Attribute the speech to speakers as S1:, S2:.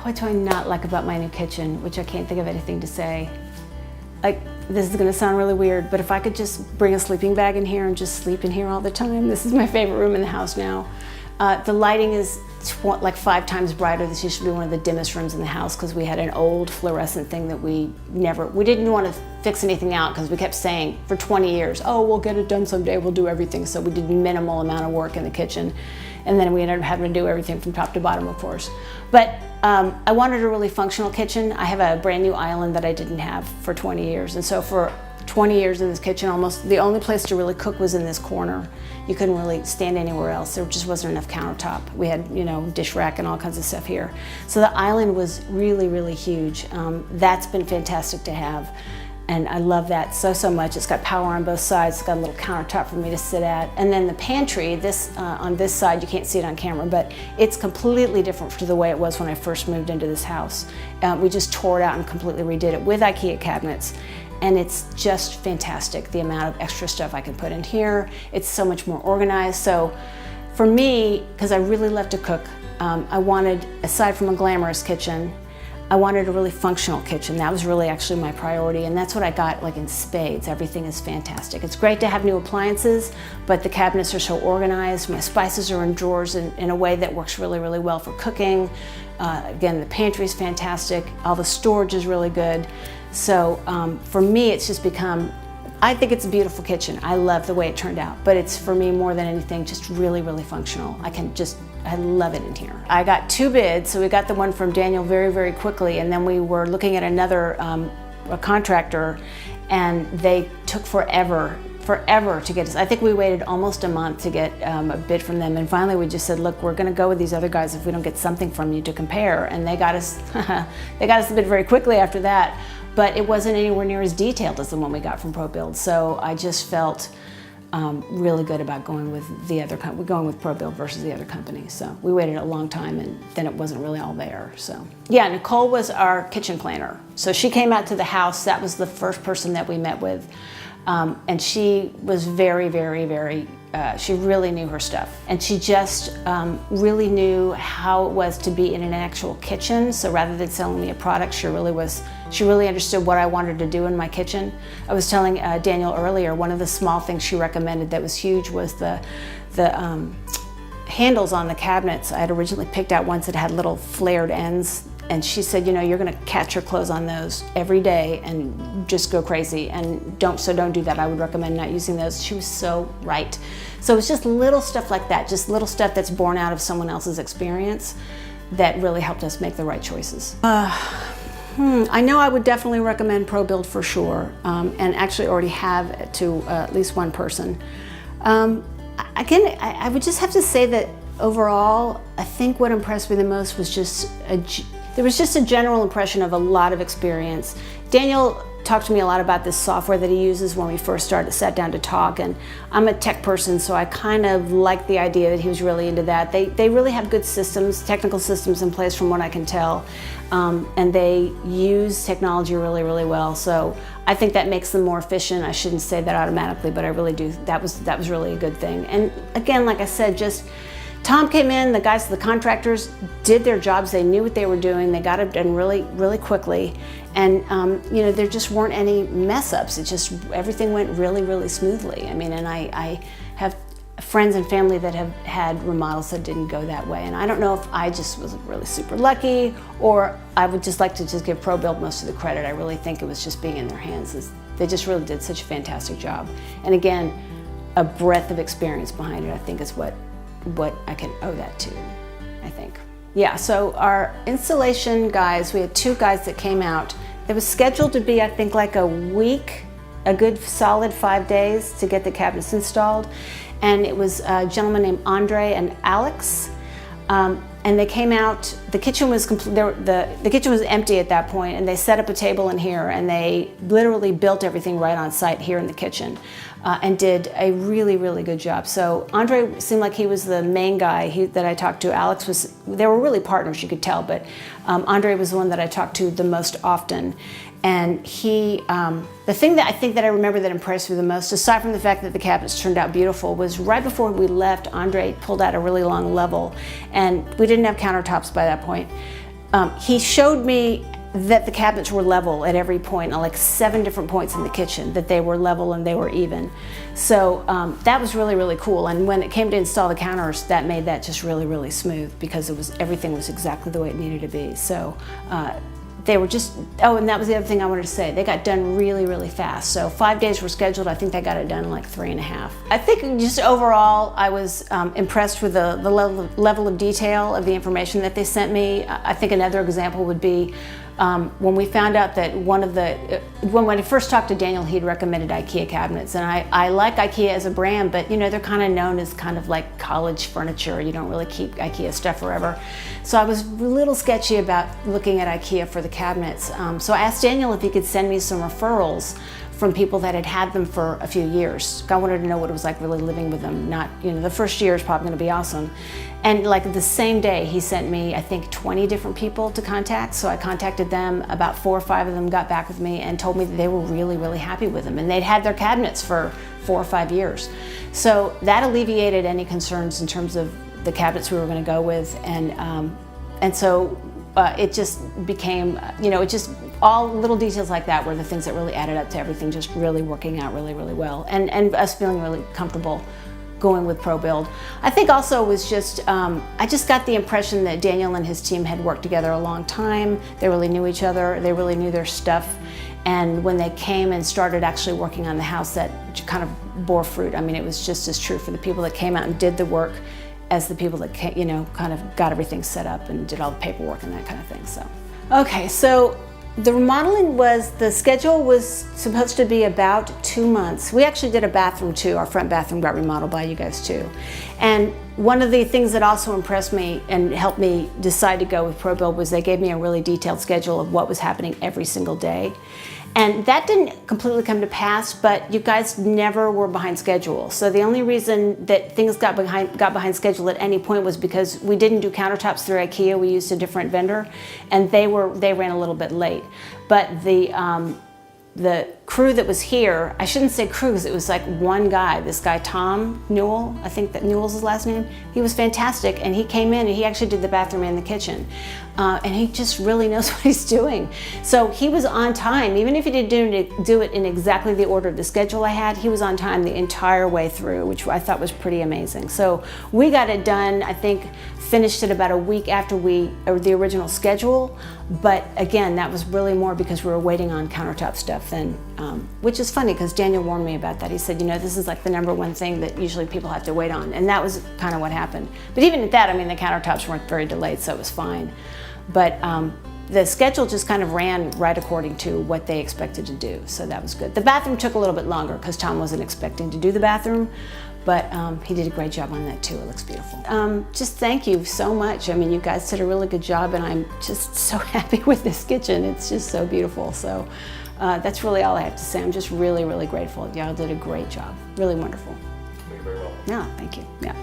S1: what do I not like about my new kitchen, which I can't think of anything to say. Like, this is gonna sound really weird, but if I could just bring a sleeping bag in here and just sleep in here all the time, this is my favorite room in the house now. The lighting is like 5 times brighter. This used to be one of the dimmest rooms in the house because we had an old fluorescent thing that we didn't want to fix anything out because we kept saying for 20 years, oh, we'll get it done someday, we'll do everything. So we did minimal amount of work in the kitchen. And then we ended up having to do everything from top to bottom, of course. But I wanted a really functional kitchen. I have a brand new island that I didn't have for 20 years. And so for 20 years in this kitchen, almost the only place to really cook was in this corner. You couldn't really stand anywhere else. There just wasn't enough countertop. We had, you know, dish rack and all kinds of stuff here. So the island was really, really huge. That's been fantastic to have. And I love that so much. It's got power on both sides. It's got a little countertop for me to sit at. And then the pantry, this on this side, you can't see it on camera, but it's completely different to the way it was when I first moved into this house. We just tore it out and completely redid it with Ikea cabinets. And it's just fantastic, the amount of extra stuff I can put in here. It's so much more organized. So for me, because I really love to cook, I wanted, aside from a glamorous kitchen, I wanted a really functional kitchen. That was really actually my priority, and that's what I got like in spades. Everything is fantastic. It's great to have new appliances, but the cabinets are so organized. My spices are in drawers in a way that works really, really well for cooking. Again, the pantry is fantastic. All the storage is really good. So for me, it's just become, I think it's a beautiful kitchen. I love the way it turned out, but it's, for me, more than anything, just really, really functional. I love it in here. I got 2 bids, so we got the one from Daniel very, very quickly, and then we were looking at another a contractor, and they took forever to get us. I think we waited almost a month to get a bid from them, and finally we just said, look, we're gonna go with these other guys if we don't get something from you to compare, and they got us the bid very quickly after that, but it wasn't anywhere near as detailed as the one we got from Probuild, so I just felt really good about going with Probuild versus the other company. So we waited a long time, and then it wasn't really all there. So yeah, Nicole was our kitchen planner. So she came out to the house. That was the first person that we met with. And she was very, very, very, she really knew her stuff. And she just really knew how it was to be in an actual kitchen. So rather than selling me a product, she really understood what I wanted to do in my kitchen. I was telling Daniel earlier, one of the small things she recommended that was huge was the handles on the cabinets. I had originally picked out ones that had little flared ends. And she said, you know, you're gonna catch your clothes on those every day and just go crazy, and don't do that. I would recommend not using those. She was so right. So it's just little stuff like that, just little stuff that's born out of someone else's experience that really helped us make the right choices. I know I would definitely recommend Probuild for sure, and actually already have to at least one person. Again, I would just have to say that overall, I think what impressed me the most was there was just a general impression of a lot of experience. Daniel talked to me a lot about this software that he uses when we first sat down to talk, and I'm a tech person, so I kind of liked the idea that he was really into that. They really have good systems, technical systems in place from what I can tell, and they use technology really, really well. So I think that makes them more efficient. I shouldn't say that automatically, but I really do. That was really a good thing. And again, like I said, just Tom came in, the guys, the contractors did their jobs. They knew what they were doing. They got it done really, really quickly. And you know, there just weren't any mess ups. It just, everything went really, really smoothly. I mean, and I have friends and family that have had remodels that didn't go that way. And I don't know if I just was really super lucky, or I would just like to just give Probuild most of the credit. I really think it was just being in their hands. They just really did such a fantastic job. And again, a breadth of experience behind it, I think, is what I can owe that to, I think. Yeah, so our installation guys, we had 2 guys that came out. It was scheduled to be, I think, like a week, a good solid 5 days to get the cabinets installed. And it was a gentleman named Andre and Alex. And they came out, the kitchen was the kitchen was empty at that point, and they set up a table in here, and they literally built everything right on site here in the kitchen, and did a really, really good job. So Andre seemed like he was the main guy that I talked to. Alex was, they were really partners, you could tell, but Andre was the one that I talked to the most often. And he, the thing that I think that I remember that impressed me the most, aside from the fact that the cabinets turned out beautiful, was right before we left, Andre pulled out a really long level, and we didn't have countertops by that point. he showed me that the cabinets were level at every point, on like 7 different points in the kitchen, that they were level and they were even. So that was really, really cool. And when it came to install the counters, that made that just really, really smooth, because everything was exactly the way it needed to be. So they were just, oh, and that was the other thing I wanted to say. They got done really, really fast. So 5 days were scheduled. I think they got it done in like 3.5. I think just overall, I was impressed with the level of detail of the information that they sent me. I think another example would be when we found out that when I first talked to Daniel, he'd recommended Ikea cabinets, and I like Ikea as a brand, but you know, they're kind of known as kind of like college furniture. You don't really keep Ikea stuff forever. So I was a little sketchy about looking at Ikea for the cabinets. So I asked Daniel if he could send me some referrals from people that had had them for a few years. I wanted to know what it was like really living with them. Not, you know, the first year is probably gonna be awesome. And like the same day, he sent me, I think, 20 different people to contact. So I contacted them, about 4 or 5 of them got back with me and told me that they were really, really happy with them. And they'd had their cabinets for 4 or 5 years. So that alleviated any concerns in terms of the cabinets we were gonna go with. And so it just became, you know, it just, all little details like that were the things that really added up to everything just really working out really, really well. And us feeling really comfortable going with Probuild. I think also it was just, I just got the impression that Daniel and his team had worked together a long time. They really knew each other. They really knew their stuff. And when they came and started actually working on the house, that kind of bore fruit. I mean, it was just as true for the people that came out and did the work as the people that came, you know, kind of got everything set up and did all the paperwork and that kind of thing. So, okay, so the remodeling the schedule was supposed to be about 2 months. We actually did a bathroom too. Our front bathroom got remodeled by you guys too. And one of the things that also impressed me and helped me decide to go with Probuild was they gave me a really detailed schedule of what was happening every single day. And that didn't completely come to pass, but you guys never were behind schedule. So the only reason that things got behind schedule at any point was because we didn't do countertops through Ikea. We used a different vendor, and they ran a little bit late. But the crew that was here, I shouldn't say crew because it was like one guy, this guy Tom Newell, I think that Newell's his last name. He was fantastic, and he came in and he actually did the bathroom and the kitchen. And he just really knows what he's doing. So he was on time, even if he didn't do it in exactly the order of the schedule I had, he was on time the entire way through, which I thought was pretty amazing. So we got it done, I think, finished it about a week after the original schedule. But again, that was really more because we were waiting on countertop stuff then, which is funny because Daniel warned me about that. He said, you know, this is like the #1 thing that usually people have to wait on. And that was kind of what happened. But even at that, I mean, the countertops weren't very delayed, so it was fine. But the schedule just kind of ran right according to what they expected to do, so that was good. The bathroom took a little bit longer because Tom wasn't expecting to do the bathroom, but he did a great job on that too. It looks beautiful. Just thank you so much. I mean, you guys did a really good job, and I'm just so happy with this kitchen. It's just so beautiful. So that's really all I have to say. I'm just really, really grateful. Y'all did a great job. Really wonderful.
S2: Thank you very well.
S1: Yeah, thank you. Yeah.